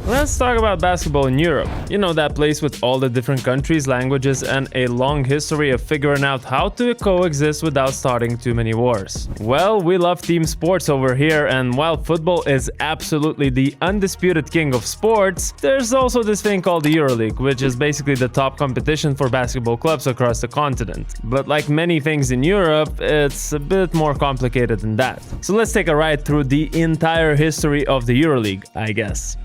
Let's talk about basketball in Europe. You know, that place with all the different countries, languages, and a long history of figuring out how to coexist without starting too many wars. Well, we love team sports over here, and while football is absolutely the undisputed king of sports, there's also this thing called the EuroLeague, which is basically the top competition for basketball clubs across the continent. But like many things in Europe, it's a bit more complicated than that. So let's take a ride through the entire history of the EuroLeague, I guess.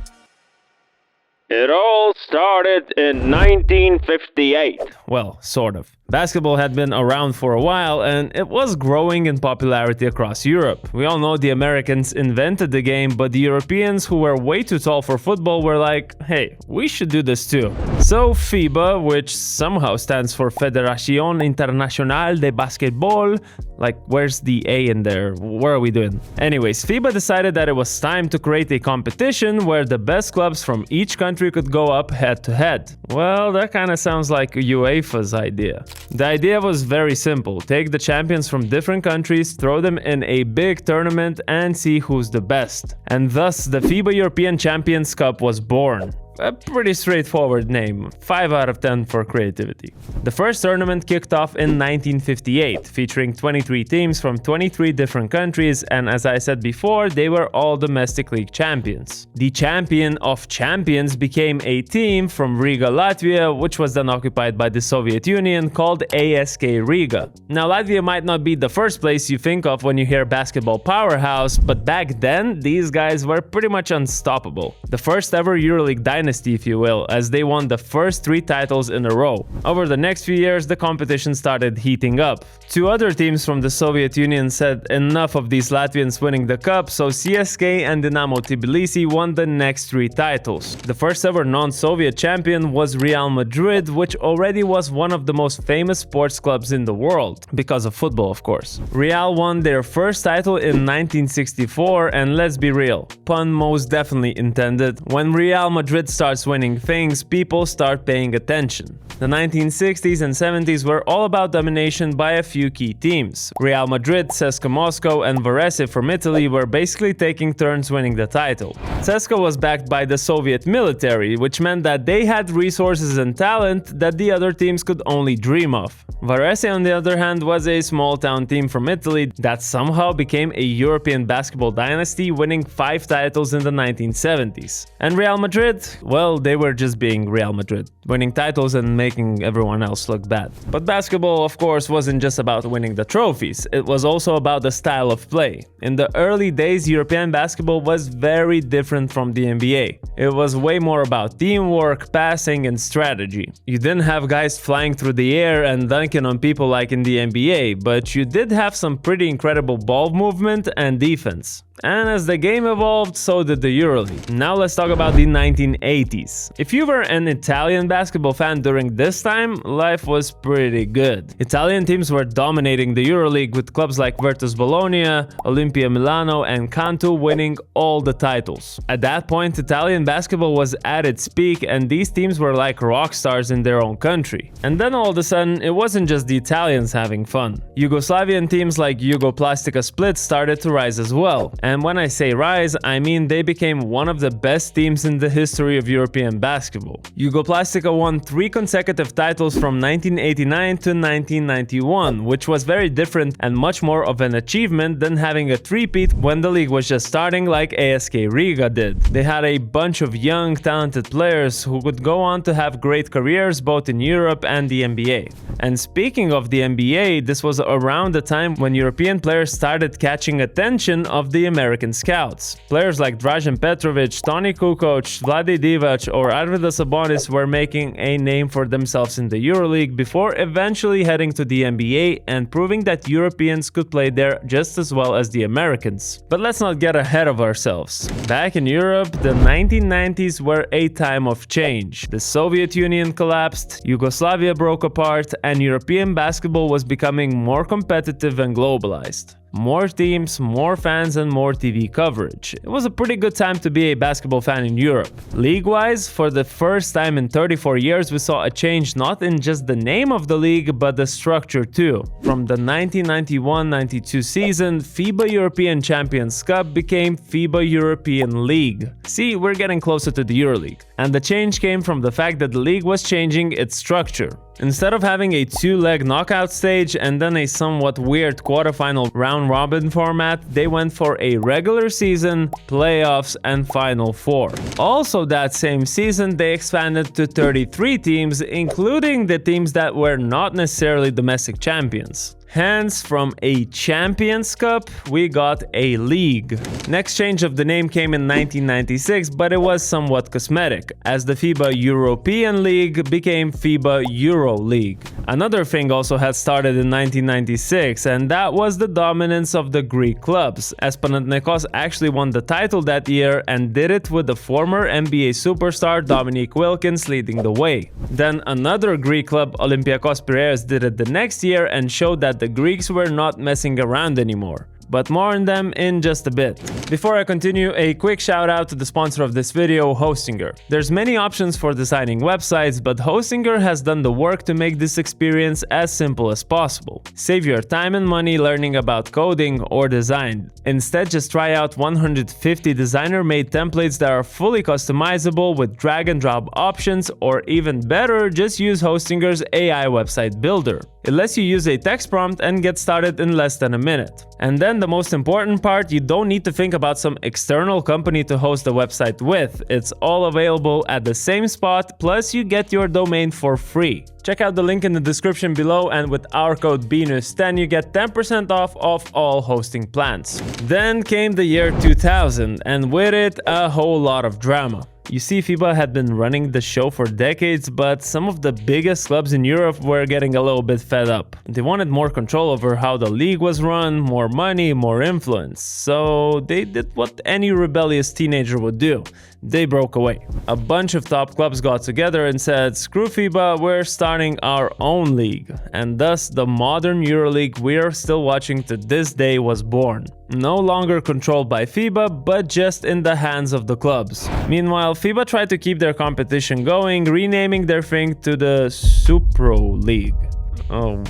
It all started in 1958. Well, sort of. Basketball had been around for a while, and it was growing in popularity across Europe. We all know the Americans invented the game, but the Europeans, who were way too tall for football, were like, hey, we should do this too. So FIBA, which somehow stands for Fédération Internationale de Basketball, like where's the A in there? What are we doing? Anyways, FIBA decided that it was time to create a competition where the best clubs from each country could go up head to head. Well, that kind of sounds like UEFA's idea. The idea was very simple: take the champions from different countries, throw them in a big tournament, and see who's the best. And thus, the FIBA European Champions Cup was born. A pretty straightforward name, 5 out of 10 for creativity. The first tournament kicked off in 1958, featuring 23 teams from 23 different countries, and as I said before, they were all domestic league champions. The champion of champions became a team from Riga, Latvia, which was then occupied by the Soviet Union, called ASK Riga. Now, Latvia might not be the first place you think of when you hear basketball powerhouse, but back then, these guys were pretty much unstoppable. The first ever EuroLeague dynasty, if you will, as they won the first 3 titles in a row. Over the next few years, the competition started heating up. 2 other teams from the Soviet Union said enough of these Latvians winning the cup, so CSK and Dinamo Tbilisi won the next 3 titles. The first ever non-Soviet champion was Real Madrid, which already was one of the most famous sports clubs in the world, because of football, of course. Real won their first title in 1964, and let's be real, pun most definitely intended, when Real Madrid starts winning things, people start paying attention. The 1960s and 70s were all about domination by a few key teams. Real Madrid, CSKA Moscow, and Varese from Italy were basically taking turns winning the title. CSKA was backed by the Soviet military, which meant that they had resources and talent that the other teams could only dream of. Varese, on the other hand, was a small-town team from Italy that somehow became a European basketball dynasty, winning 5 titles in the 1970s. And Real Madrid, well, they were just being Real Madrid, winning titles and making everyone else look bad. But basketball, of course, wasn't just about winning the trophies, it was also about the style of play. In the early days, European basketball was very different from the NBA. It was way more about teamwork, passing, and strategy. You didn't have guys flying through the air and dunking on people like in the NBA, but you did have some pretty incredible ball movement and defense. And as the game evolved, so did the EuroLeague. Now let's talk about the 1980s. If you were an Italian basketball fan during this time, life was pretty good. Italian teams were dominating the EuroLeague, with clubs like Virtus Bologna, Olimpia Milano, and Cantu winning all the titles. At that point, Italian basketball was at its peak, and these teams were like rock stars in their own country. And then all of a sudden, it wasn't just the Italians having fun. Yugoslavian teams like Jugoplastika Split started to rise as well. And when I say rise, I mean they became one of the best teams in the history of European basketball. Jugoplastika won 3 consecutive titles from 1989 to 1991, which was very different and much more of an achievement than having a three-peat when the league was just starting like ASK Riga did. They had a bunch of young, talented players who would go on to have great careers both in Europe and the NBA. And speaking of the NBA, this was around the time when European players started catching attention of the American scouts. Players like Dražen Petrovic, Toni Kukoc, Vlade Divac, or Arvidas Sabonis were making a name for themselves in the EuroLeague before eventually heading to the NBA and proving that Europeans could play there just as well as the Americans. But let's not get ahead of ourselves. Back in Europe, the 1990s were a time of change. The Soviet Union collapsed, Yugoslavia broke apart, and European basketball was becoming more competitive and globalized. More teams, more fans, and more TV coverage. It was a pretty good time to be a basketball fan in Europe. League-wise, for the first time in 34 years, we saw a change not in just the name of the league, but the structure too. From the 1991-92 season, FIBA European Champions Cup became FIBA European League. See, we're getting closer to the EuroLeague. And the change came from the fact that the league was changing its structure. Instead of having a two-leg knockout stage and then a somewhat weird quarterfinal round-robin format, they went for a regular season, playoffs, and Final Four. Also that same season, they expanded to 33 teams, including the teams that were not necessarily domestic champions. Hence, from a Champions Cup, we got a league. Next change of the name came in 1996, but it was somewhat cosmetic, as the FIBA European League became FIBA EuroLeague. Another thing also had started in 1996, and that was the dominance of the Greek clubs, as Panathinaikos actually won the title that year and did it with the former NBA superstar Dominique Wilkins leading the way. Then another Greek club, Olympiakos Piraeus, did it the next year and showed that the Greeks were not messing around anymore. But more on them in just a bit. Before I continue, a quick shout out to the sponsor of this video, Hostinger. There's many options for designing websites, but Hostinger has done the work to make this experience as simple as possible. Save your time and money learning about coding or design. Instead, just try out 150 designer-made templates that are fully customizable with drag and drop options, or even better, just use Hostinger's AI website builder. It lets you use a text prompt and get started in less than a minute. And then the most important part, you don't need to think about some external company to host the website with. It's all available at the same spot, plus you get your domain for free. Check out the link in the description below, and with our code BNews10 you get 10% off of all hosting plans. Then came the year 2000, and with it a whole lot of drama. You see, FIBA had been running the show for decades, but some of the biggest clubs in Europe were getting a little bit fed up. They wanted more control over how the league was run, more money, more influence. So they did what any rebellious teenager would do. They broke away. A bunch of top clubs got together and said, screw FIBA, we're starting our own league. And thus, the modern EuroLeague we're still watching to this day was born. No longer controlled by FIBA, but just in the hands of the clubs. Meanwhile, FIBA tried to keep their competition going, renaming their thing to the EuroLeague. Oh,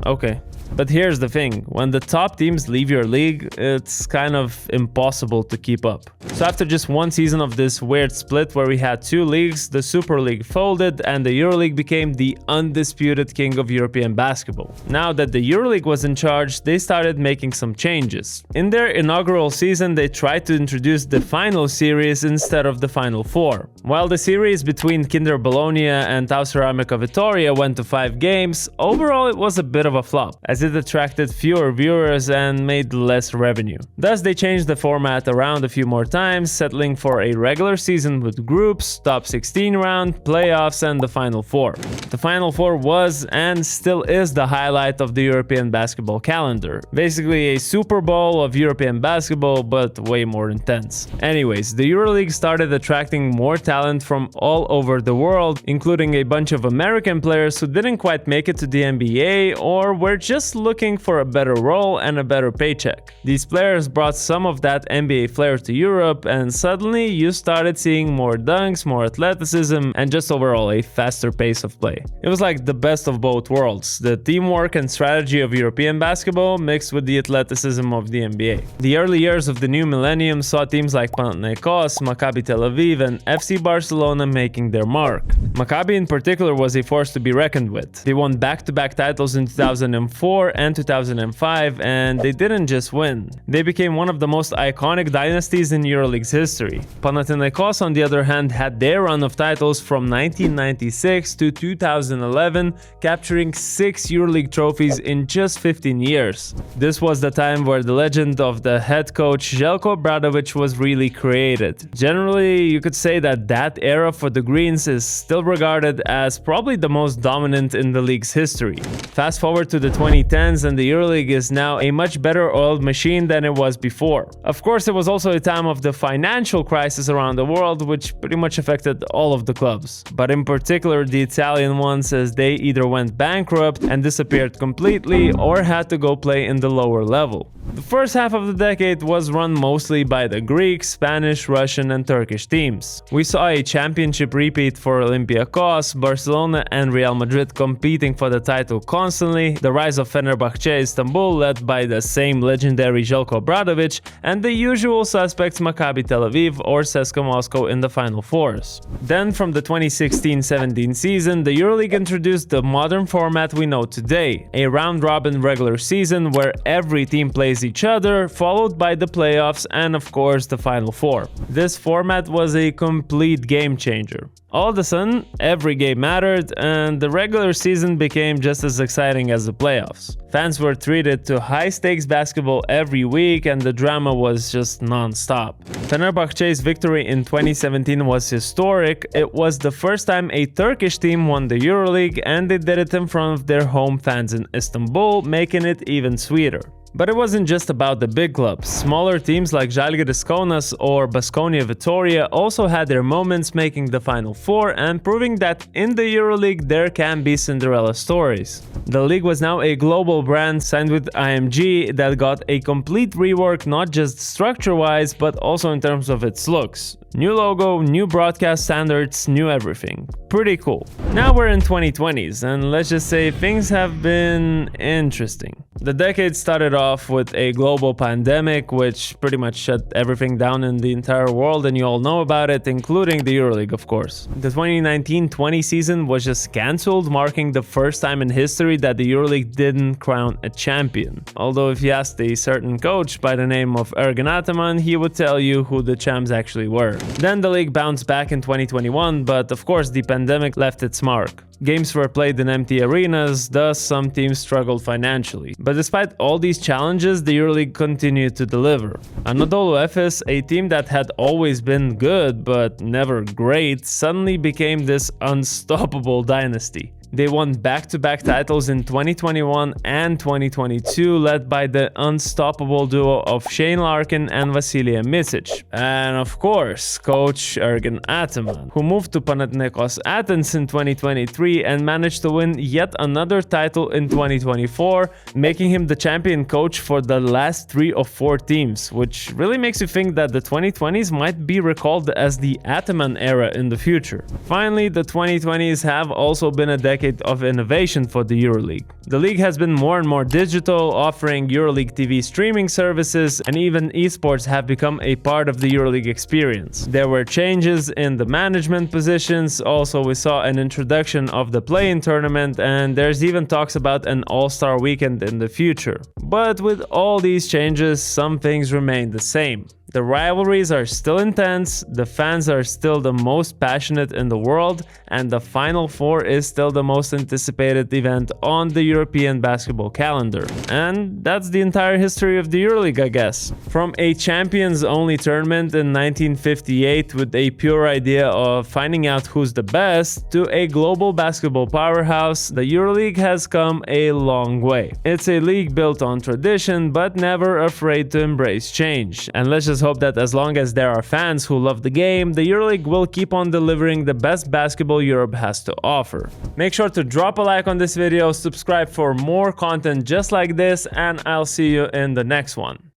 okay. But here's the thing, when the top teams leave your league, it's kind of impossible to keep up. So after just one season of this weird split where we had two leagues, the Super League folded and the EuroLeague became the undisputed king of European basketball. Now that the EuroLeague was in charge, they started making some changes. In their inaugural season, they tried to introduce the final series instead of the Final Four. While the series between Kinder Bologna and Tau Ceramica Vittoria went to 5 games, overall it was a bit of a flop, as it attracted fewer viewers and made less revenue. Thus, they changed the format around a few more times, settling for a regular season with groups, top 16 round, playoffs, and the Final Four. The Final Four was and still is the highlight of the European basketball calendar. Basically a Super Bowl of European basketball, but way more intense. Anyways, the EuroLeague started attracting more talent from all over the world, including a bunch of American players who didn't quite make it to the NBA or were just looking for a better role and a better paycheck. These players brought some of that NBA flair to Europe, and suddenly you started seeing more dunks, more athleticism, and just overall a faster pace of play. It was like the best of both worlds, the teamwork and strategy of European basketball mixed with the athleticism of the NBA. The early years of the new millennium saw teams like Panathinaikos, Maccabi Tel Aviv, and FC Barcelona making their mark. Maccabi in particular was a force to be reckoned with. They won back-to-back titles in 2004 and 2005, and they didn't just win. They became one of the most iconic dynasties in EuroLeague's history. Panathinaikos, on the other hand, had their run of titles from 1996 to 2011, capturing 6 EuroLeague trophies in just 15 years. This was the time where the legend of the head coach Željko Obradović was really created. Generally, you could say that era for the Greens is still regarded as probably the most dominant in the league's history. Fast forward to the 2010s, and the EuroLeague is now a much better oiled machine than it was before. Of course, it was also a time of the financial crisis around the world, which pretty much affected all of the clubs. But in particular, the Italian ones, as they either went bankrupt and disappeared completely or had to go play in the lower level. The first half of the decade was run mostly by the Greek, Spanish, Russian and Turkish teams. We saw a championship repeat for Olympiacos, Barcelona and Real Madrid competing for the title constantly, the rise of Fenerbahce Istanbul led by the same legendary Željko Obradović, and the usual suspects Maccabi Tel Aviv or CSKA Moscow in the Final Fours. Then from the 2016-17 season, the EuroLeague introduced the modern format we know today, a round-robin regular season where every team plays each other, followed by the playoffs and of course the Final Four. This format was a complete game changer. All of a sudden, every game mattered, and the regular season became just as exciting as the playoffs. Fans were treated to high-stakes basketball every week, and the drama was just non-stop. Fenerbahce's victory in 2017 was historic. It was the first time a Turkish team won the EuroLeague, and they did it in front of their home fans in Istanbul, making it even sweeter. But it wasn't just about the big clubs. Smaller teams like Žalgiris Kaunas or Baskonia Vitoria also had their moments, making the Final Four and proving that in the EuroLeague there can be Cinderella stories. The league was now a global brand signed with IMG that got a complete rework, not just structure-wise but also in terms of its looks. New logo, new broadcast standards, new everything. Pretty cool. Now we're in 2020s and let's just say things have been interesting. The decade started off with a global pandemic which pretty much shut everything down in the entire world, and you all know about it, including the EuroLeague of course. The 2019-20 season was just cancelled, marking the first time in history that the EuroLeague didn't crown a champion. Although if you asked a certain coach by the name of Ergin Ataman, he would tell you who the champs actually were. Then the league bounced back in 2021, but of course the pandemic left its mark. Games were played in empty arenas, thus some teams struggled financially. But despite all these challenges, the EuroLeague continued to deliver. Anadolu Efes, a team that had always been good but never great, suddenly became this unstoppable dynasty. They won back-to-back titles in 2021 and 2022, led by the unstoppable duo of Shane Larkin and Vasilije Micic. And of course, coach Ergin Ataman, who moved to Panathinaikos Athens in 2023 and managed to win yet another title in 2024, making him the champion coach for the last 3 of 4 teams, which really makes you think that the 2020s might be recalled as the Ataman era in the future. Finally, the 2020s have also been a decade of innovation for the EuroLeague. The league has been more and more digital, offering EuroLeague TV streaming services, and even esports have become a part of the EuroLeague experience. There were changes in the management positions, also we saw an introduction of the play-in tournament, and there's even talks about an all-star weekend in the future. But with all these changes, some things remain the same. The rivalries are still intense, the fans are still the most passionate in the world, and the Final Four is still the most anticipated event on the European basketball calendar. And that's the entire history of the EuroLeague, I guess. From a champions-only tournament in 1958 with a pure idea of finding out who's the best, to a global basketball powerhouse, the EuroLeague has come a long way. It's a league built on tradition, but never afraid to embrace change. And let's just hope that as long as there are fans who love the game, the EuroLeague will keep on delivering the best basketball Europe has to offer. Make sure to drop a like on this video, subscribe for more content just like this, and I'll see you in the next one.